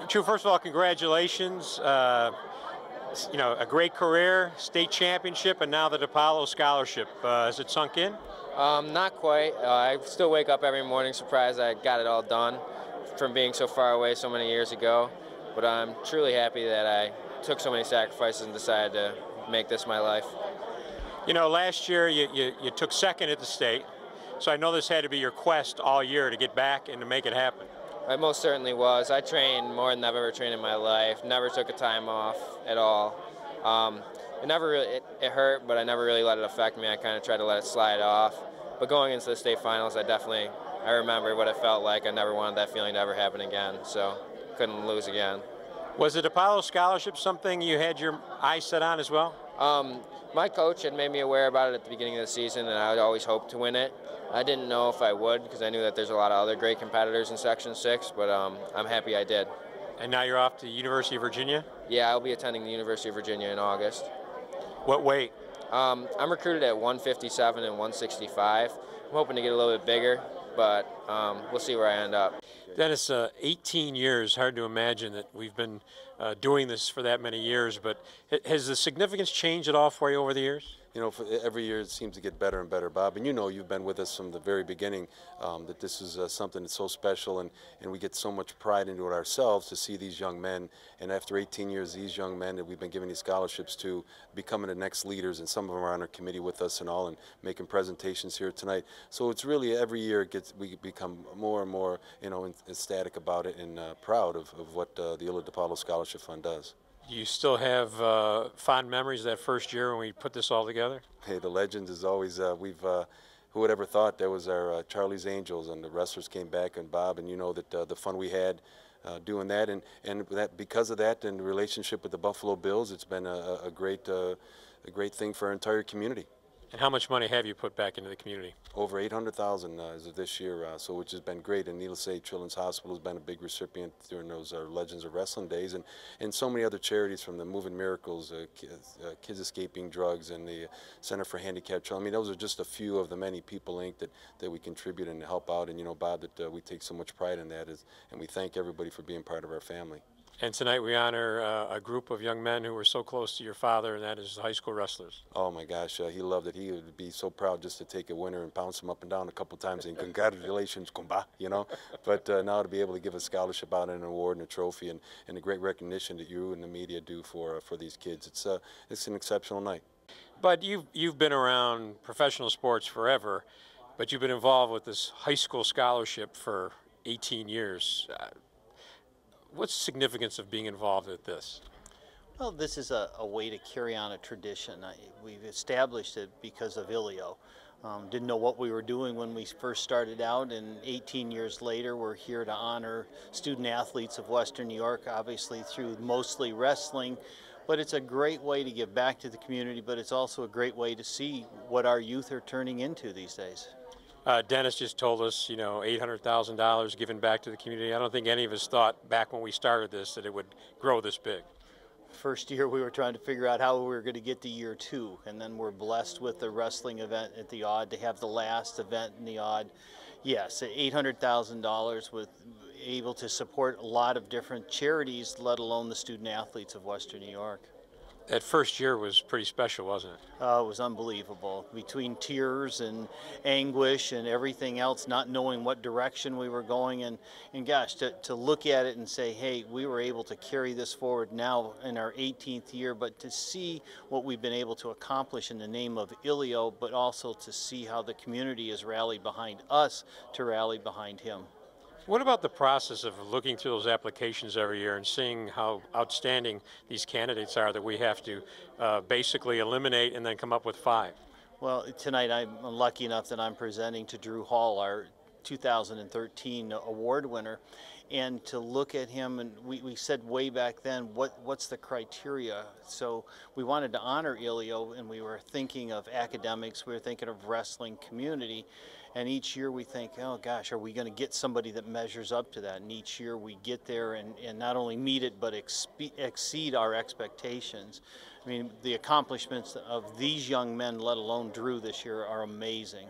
Drew, first of all, congratulations. A great career, state championship, and now the Dipaolo Scholarship. Has it sunk in? Not quite. I still wake up every morning surprised I got it all done from being so far away so many years ago. But I'm truly happy that I took so many sacrifices and decided to make this my life. You know, last year you took second at the state, so I know this had to be your quest all year to get back and to make it happen. I most certainly was. I trained more than I've ever trained in my life. Never took a time off at all. It never really, it hurt, but I never really let it affect me. I kind of tried to let it slide off. But going into the state finals, I remember what it felt like. I never wanted that feeling to ever happen again, so couldn't lose again. Was the Dipaolo Scholarship something you had your eyes set on as well? My coach had made me aware about it at the beginning of the season, and I would always hope to win it. I didn't know if I would because I knew that there's a lot of other great competitors in Section 6, but I'm happy I did. And now you're off to the University of Virginia? Yeah, I'll be attending the University of Virginia in August. What weight? I'm recruited at 157 and 165. I'm hoping to get a little bit bigger, but we'll see where I end up. Dennis, 18 years, hard to imagine that we've been doing this for that many years, but has the significance changed at all for you over the years? You know, every year it seems to get better and better, Bob. And you know, you've been with us from the very beginning, that this is something that's so special, and we get so much pride into it ourselves to see these young men. And after 18 years, these young men that we've been giving these scholarships to becoming the next leaders, and some of them are on our committee with us and all, and making presentations here tonight. So it's really every year we become more and more, you know, ecstatic about it and proud of what the Ilio Dipaolo Scholarship Fund does. Do you still have fond memories of that first year when we put this all together? Hey, the legend is always, who would ever thought that was our Charlie's Angels, and the wrestlers came back, and Bob, and you know that the fun we had doing that, and that because of that and the relationship with the Buffalo Bills, it's been a great thing for our entire community. And how much money have you put back into the community? Over $800,000 as of this year, so which has been great. And needless to say, Children's Hospital has been a big recipient during those Legends of Wrestling days, and so many other charities, from the Moving Miracles, Kids Escaping Drugs, and the Center for Handicapped Children. I mean, those are just a few of the many People Inc. that we contribute and help out. And you know, Bob, that we take so much pride in that, and we thank everybody for being part of our family. And tonight we honor a group of young men who were so close to your father, and that is high school wrestlers. Oh my gosh, he loved it. He would be so proud just to take a winner and bounce him up and down a couple times and congratulations, kumba, you know. But now to be able to give a scholarship out and an award and a trophy, and the great recognition that you and the media do for these kids, it's an exceptional night. But you've been around professional sports forever, but you've been involved with this high school scholarship for 18 years. What's the significance of being involved with this? Well, this is a way to carry on a tradition. We've established it because of Ilio. Didn't know what we were doing when we first started out, and 18 years later we're here to honor student athletes of Western New York, obviously through mostly wrestling. But it's a great way to give back to the community, but it's also a great way to see what our youth are turning into these days. Dennis just told us, you know, $800,000 given back to the community. I don't think any of us thought back when we started this that it would grow this big. First year we were trying to figure out how we were going to get to year 2, and then we're blessed with the wrestling event at the Odd to have the last event in the Odd. Yes, $800,000 with able to support a lot of different charities, let alone the student athletes of Western New York. That first year was pretty special, wasn't it? It was unbelievable. Between tears and anguish and everything else, not knowing what direction we were going, and gosh, to look at it and say, hey, we were able to carry this forward now in our 18th year, but to see what we've been able to accomplish in the name of Ilio, but also to see how the community has rallied behind us to rally behind him. What about the process of looking through those applications every year and seeing how outstanding these candidates are that we have to basically eliminate and then come up with 5? Well, tonight I'm lucky enough that I'm presenting to Drew Hall, our 2013 award winner, and to look at him, and we said way back then, what's the criteria? So we wanted to honor Ilio, and we were thinking of academics, we were thinking of wrestling, community, and each year we think, oh gosh, are we going to get somebody that measures up to that? And each year we get there and not only meet it, but exceed our expectations. I mean, the accomplishments of these young men, let alone Drew this year, are amazing.